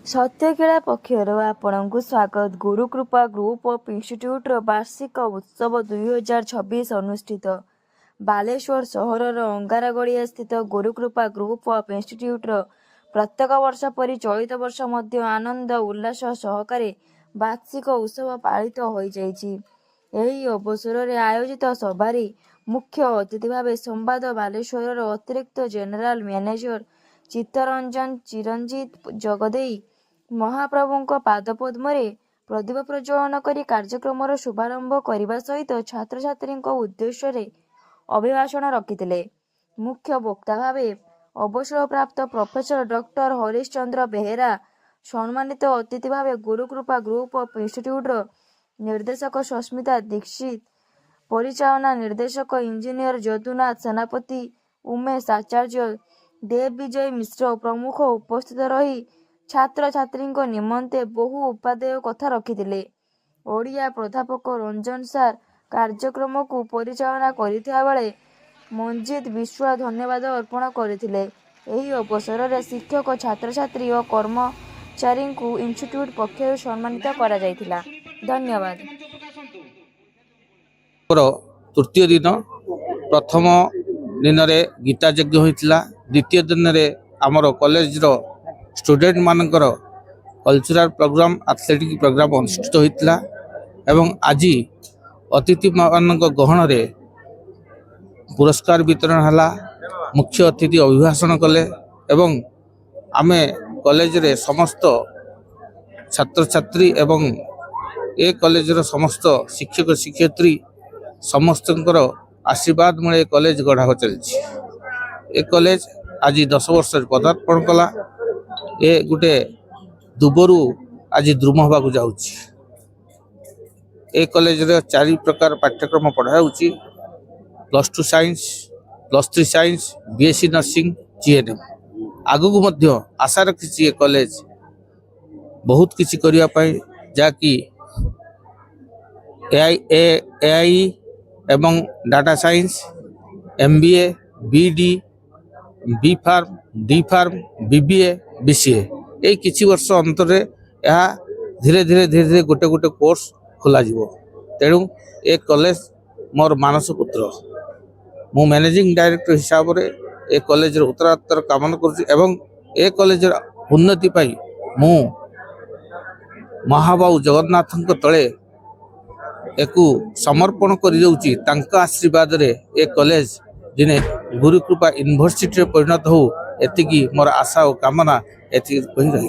सत्यकेला पक्षर आपणଙ୍କୁ स्वागत। Gurukripa group of institute वार्षिक उत्सव 2026 अनुष्ठित। बालेश्वर सहरर अंगारगड़िया स्थित गुरुकृपा ग्रुप ऑफ इंस्टीट्यूट प्रत्येक वर्ष परि चलित वर्ष मध्य आनंद उल्लास सहकारे वार्षिक उत्सव पालित हो जाइछि। एही अवसर में आयोजित सभारे मुख्य अतिथि भाव संवाद बालेश्वर अतिरिक्त जेनेराल मैनेजर चित्तरंजन चिरंजीत जगदेई महाप्रभु पादपद्म प्रदीप प्रज्वलन करी कार्यक्रम शुभारंभ करने सहित छात्र छात्री उद्देश्य अभिभाषण रखिते। मुख्य वक्ता भाव अवसर प्राप्त प्रोफेसर डॉक्टर हरीश चंद्र बेहेरा, सम्मानित अतिथि भाव गुरुकृपा ग्रुप ऑफ इंस्टीट्यूट निर्देशक सस्मिता दीक्षित, परिचालना निर्देशक इंजीनियर जदुनाथ सेनापति, उमेश आचार्य, देव विजय मिश्र प्रमुख उपस्थित रही छात्र छात्री निमंते बहु उपादेय कथा रखिते। ओडिया प्राध्यापक रंजन सार कार्यक्रम को परिचालना करथिया बेले मंजित विश्वा धन्यवाद अर्पण करथिले। एही अवसर में शिक्षक छात्र छात्री और कर्मचारी को इंस्टीट्यूट पक्षर सम्मानित करा जायतिला। धन्यवाद। तृतीय दिन प्रथम दिन रे गीता यज्ञ होइतिला। द्वितीय दिन रे हमर कॉलेज रो स्टूडेंट मानकर कल्चरल प्रोग्राम एथलेटिक प्रोग्राम अनुष्ठित होइतिला एवं आज अतिथि मानक गहन रे पुरस्कार वितरण हला। मुख्य अतिथि अभिभाषण कले एवं आमे कॉलेज रे समस्त छात्र छात्री एवं ए कॉलेज रो समस्त शिक्षक शिक्षयित्री समस्त आशीर्वाद मिले कॉलेज गढ़ा चलछि। ए कॉलेज आज 10 वर्ष पदार्पण कला। ए गुटे दुबरू आज द्रुम हवा को जाउछि। ए कॉलेज रे 4 प्रकार पाठ्यक्रम पढ़ाउछि। +2 science, +3 science, BSc nursing, GNM. आगु को मध्य आशा रखिछि ए कॉलेज बहुत किछि करिया पई जाकि एआई एवं data science, MBA, BD, B pharm, D pharm, BBA, BCA ए किछि वर्ष अंतर यह धीरे धीरे गोटे गोटे कोर्स खोल तेणु ए कॉलेज मोर मानस पुत्र। मु मैनेजिंग डायरेक्टर हिसाब से ए कॉलेज उत्तरोत्तर कामना करुँ। ए कॉलेज उन्नति पाई मु महाबाहु जगन्नाथ तले एकु समर्पण कर आशीर्वाद रे ए कॉलेज दिने गुरुकृपा यूनिवर्सिटी परिणत हो एतिकी मोर आशा और कामना एति रही।